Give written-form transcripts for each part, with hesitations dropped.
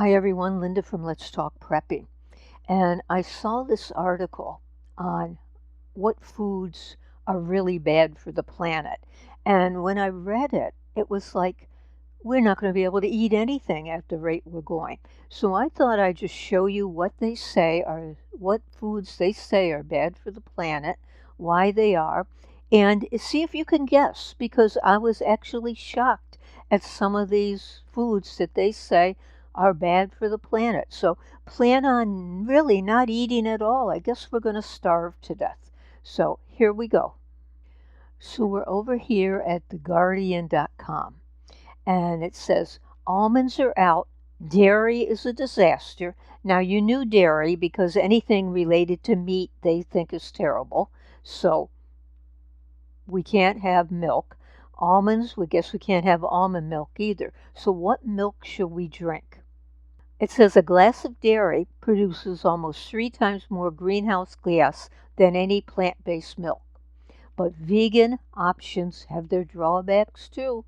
Hi everyone, Linda from Let's Talk Prepping. And I saw this article on what foods are really bad for the planet. And when I read it, it was like, we're not going to be able to eat anything at the rate we're going. So I thought I'd just show you what foods they say are bad for the planet, why they are, and see if you can guess, because I was actually shocked at some of these foods that they say are bad for the planet. So plan on really not eating at all. I guess we're going to starve to death. So here we go. So we're over here at theguardian.com. And it says, almonds are out, dairy is a disaster. Now, you knew dairy because anything related to meat they think is terrible. So we can't have milk. Almonds, we guess we can't have almond milk either. So what milk should we drink? It says a glass of dairy produces almost 3 times more greenhouse gas than any plant-based milk. But vegan options have their drawbacks too.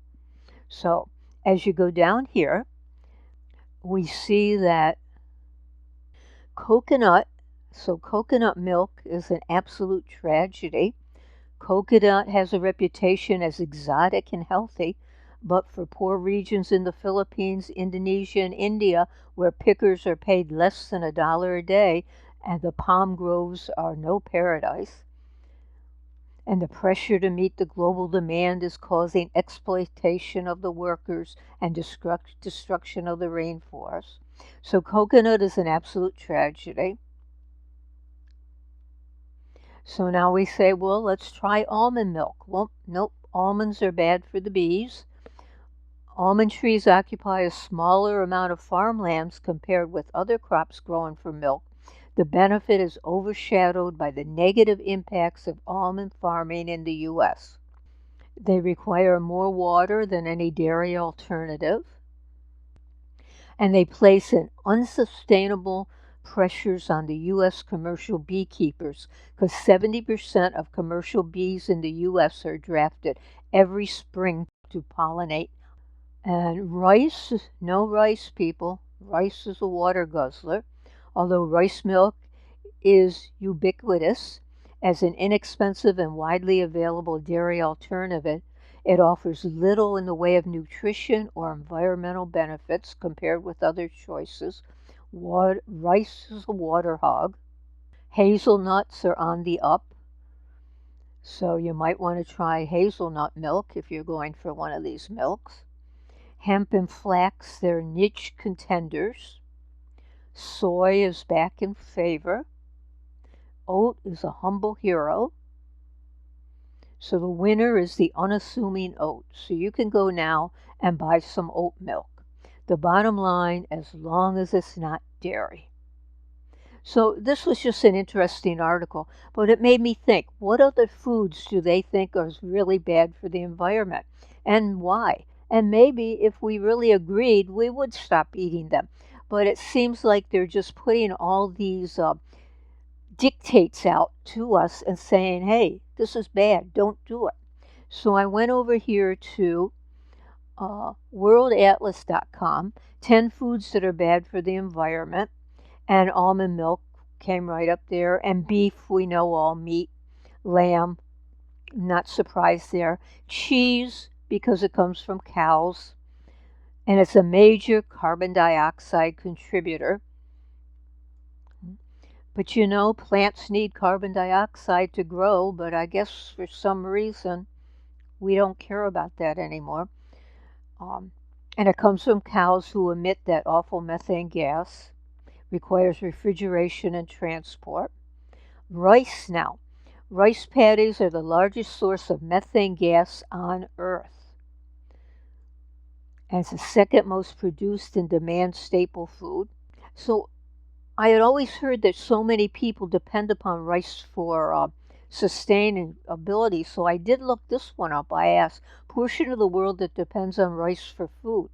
So as you go down here, we see that coconut milk is an absolute tragedy. Coconut has a reputation as exotic and healthy, but for poor regions in the Philippines, Indonesia, and India, where pickers are paid less than $1 a day and the palm groves are no paradise, and the pressure to meet the global demand is causing exploitation of the workers and destruction of the rainforest. So coconut is an absolute tragedy. So now we say, well, let's try almond milk. Well, nope, almonds are bad for the bees. Almond trees occupy a smaller amount of farmlands compared with other crops grown for milk. The benefit is overshadowed by the negative impacts of almond farming in the U.S. They require more water than any dairy alternative, and they place an unsustainable pressures on the U.S. commercial beekeepers because 70% of commercial bees in the U.S. are drafted every spring to pollinate. And rice, no rice, people. Rice is a water guzzler. Although rice milk is ubiquitous as an inexpensive and widely available dairy alternative, it offers little in the way of nutrition or environmental benefits compared with other choices. Rice is a water hog. Hazelnuts are on the up, so you might want to try hazelnut milk if you're going for one of these milks. Hemp and flax, they're niche contenders. Soy is back in favor. Oat is a humble hero. So the winner is the unassuming oat. So you can go now and buy some oat milk. The bottom line, as long as it's not dairy. So this was just an interesting article, but it made me think, what other foods do they think are really bad for the environment? And why? And maybe if we really agreed, we would stop eating them. But it seems like they're just putting all these dictates out to us and saying, hey, this is bad, don't do it. So I went over here to worldatlas.com, 10 foods that are bad for the environment, and almond milk came right up there, and beef, we know all, meat, lamb, not surprised there, cheese, because it comes from cows, and it's a major carbon dioxide contributor. But you know, plants need carbon dioxide to grow, but I guess for some reason we don't care about that anymore. And it comes from cows who emit that awful methane gas, requires refrigeration and transport. Rice now. Rice paddies are the largest source of methane gas on Earth. And it's the second most produced and demand staple food. So I had always heard that so many people depend upon rice for sustainability, so I did look this one up. I asked, portion of the world that depends on rice for food.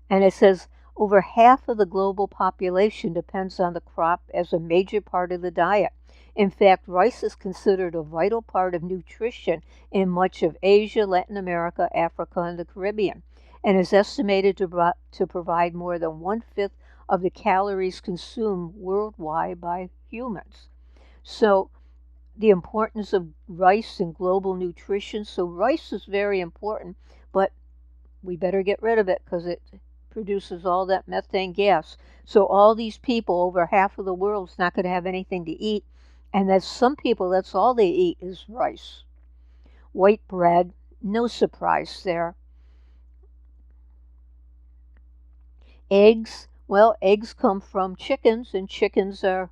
And it says over half of the global population depends on the crop as a major part of the diet. In fact, rice is considered a vital part of nutrition in much of Asia, Latin America, Africa, and the Caribbean. and is estimated to provide more than 1/5 of the calories consumed worldwide by humans. So the importance of rice in global nutrition. So rice is very important, but we better get rid of it because it produces all that methane gas. So all these people, over half of the world, is not going to have anything to eat. And that's some people, that's all they eat is rice. White bread, no surprise there. Eggs, well, eggs come from chickens, and chickens are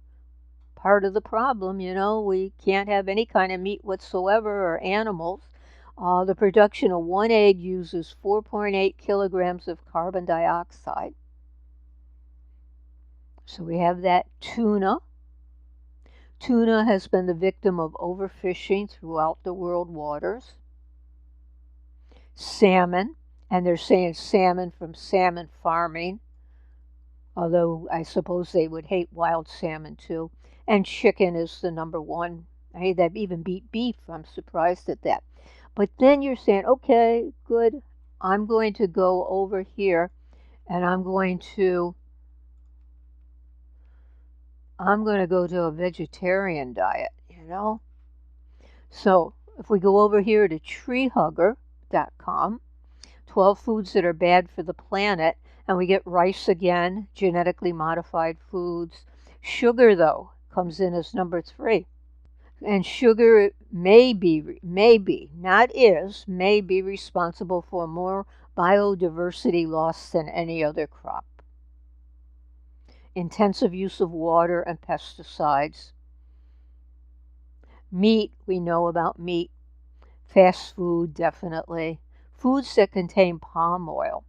part of the problem. We can't have any kind of meat whatsoever or animals. The production of one egg uses 4.8 kilograms of carbon dioxide. So we have that tuna. Tuna has been the victim of overfishing throughout the world waters. Salmon, and they're saying salmon from salmon farming, although I suppose they would hate wild salmon too. And chicken is the number one. Hey, that even beat beef. I'm surprised at that. But then you're saying, okay, good. I'm going to go over here and I'm going to go to a vegetarian diet. So if we go over here to Treehuggercom, 12 foods that are bad for the planet, and we get rice again, genetically modified foods. Sugar, though, comes in as number 3. And sugar may be, not is, may be responsible for more biodiversity loss than any other crop. Intensive use of water and pesticides. Meat, we know about meat. Fast food, definitely. Foods that contain palm oil.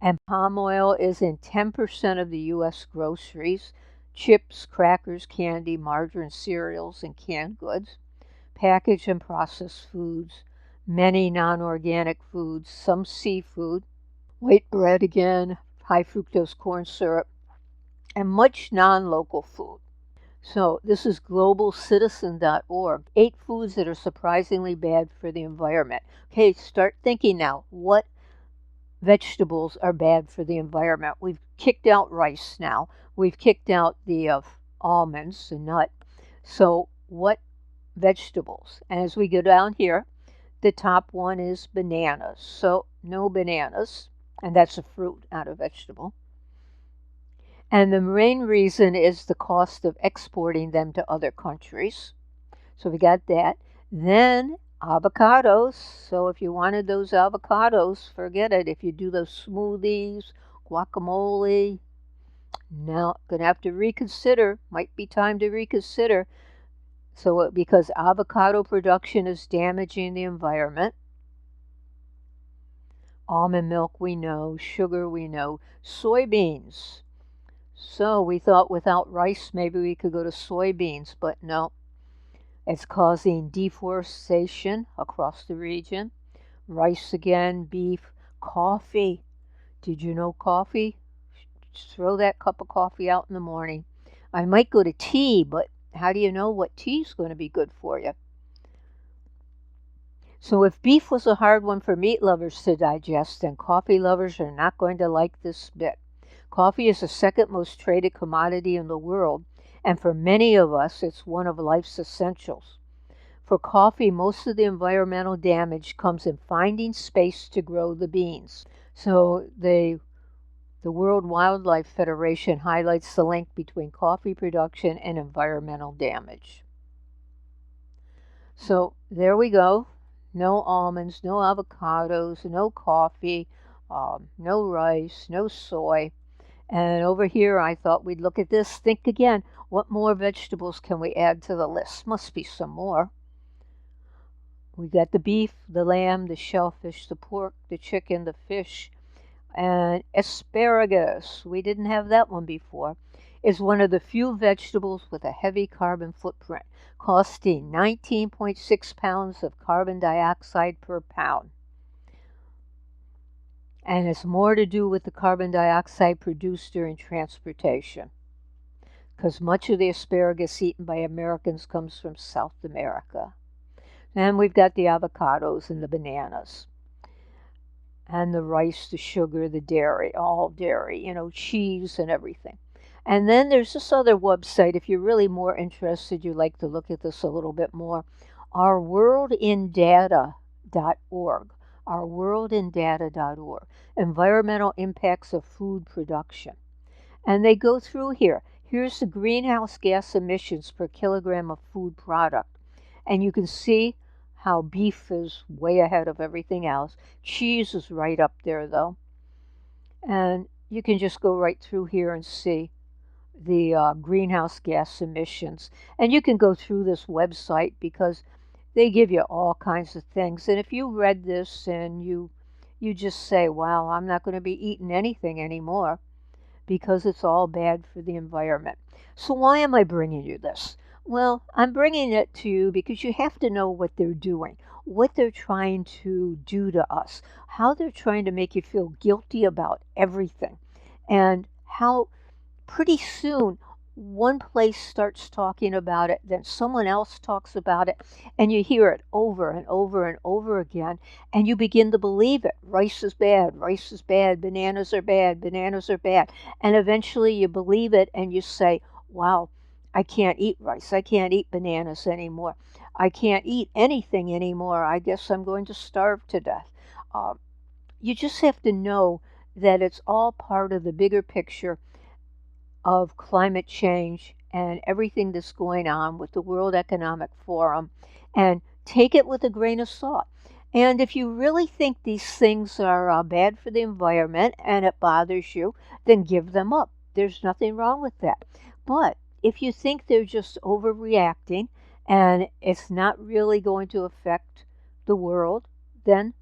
And palm oil is in 10% of the U.S. groceries. Chips, crackers, candy, margarine, cereals, and canned goods. Packaged and processed foods. Many non-organic foods. Some seafood. White bread again. High fructose corn syrup. And much non-local food. So this is globalcitizen.org. 8 foods that are surprisingly bad for the environment. Okay, start thinking now. What vegetables are bad for the environment? We've kicked out rice now. We've kicked out the almonds, the nut. So what vegetables? And as we go down here, the top one is bananas. So no bananas. And that's a fruit, not a vegetable. And the main reason is the cost of exporting them to other countries. So we got that. Then avocados. So if you wanted those avocados, forget it. If you do those smoothies, guacamole, now going to have to reconsider. Might be time to reconsider. So because avocado production is damaging the environment. Almond milk, we know. Sugar, we know. Soybeans. So we thought without rice, maybe we could go to soybeans, but no. It's causing deforestation across the region. Rice again, beef, coffee. Did you know coffee? Just throw that cup of coffee out in the morning. I might go to tea, but how do you know what tea is going to be good for you? So if beef was a hard one for meat lovers to digest, then coffee lovers are not going to like this bit. Coffee is the second most traded commodity in the world, and for many of us, it's one of life's essentials. For coffee, most of the environmental damage comes in finding space to grow the beans. So the World Wildlife Federation highlights the link between coffee production and environmental damage. So there we go. No almonds, no avocados, no coffee, no rice, no soy. And over here, I thought we'd look at this. Think again, what more vegetables can we add to the list? Must be some more. We got the beef, the lamb, the shellfish, the pork, the chicken, the fish, and asparagus. We didn't have that one before. Is one of the few vegetables with a heavy carbon footprint, costing 19.6 pounds of carbon dioxide per pound. And it's more to do with the carbon dioxide produced during transportation, because much of the asparagus eaten by Americans comes from South America. And we've got the avocados and the bananas. and the rice, the sugar, the dairy, all dairy, cheese and everything. And then there's this other website, if you're really more interested, you'd like to look at this a little bit more, ourworldindata.org, ourworldindata.org, environmental impacts of food production. And they go through here. Here's the greenhouse gas emissions per kilogram of food product. And you can see how beef is way ahead of everything else. Cheese is right up there, though. And you can just go right through here and see the greenhouse gas emissions. And you can go through this website because they give you all kinds of things. And if you read this and you just say, wow, I'm not going to be eating anything anymore because it's all bad for the environment. So why am I bringing you this? Well, I'm bringing it to you because you have to know what they're doing, what they're trying to do to us, how they're trying to make you feel guilty about everything, and how pretty soon one place starts talking about it, then someone else talks about it, and you hear it over and over and over again, and you begin to believe it. Rice is bad, bananas are bad, bananas are bad. And eventually you believe it and you say, wow, I can't eat rice, I can't eat bananas anymore, I can't eat anything anymore, I guess I'm going to starve to death. You just have to know that it's all part of the bigger picture of climate change and everything that's going on with the World Economic Forum, and take it with a grain of salt. And if you really think these things are bad for the environment and it bothers you, then give them up. There's nothing wrong with that. But if you think they're just overreacting and it's not really going to affect the world, then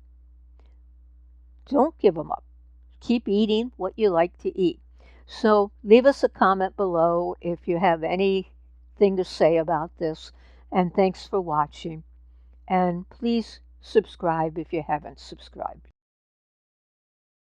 don't give them up. Keep eating what you like to eat. So leave us a comment below if you have anything to say about this. And thanks for watching. And please subscribe if you haven't subscribed.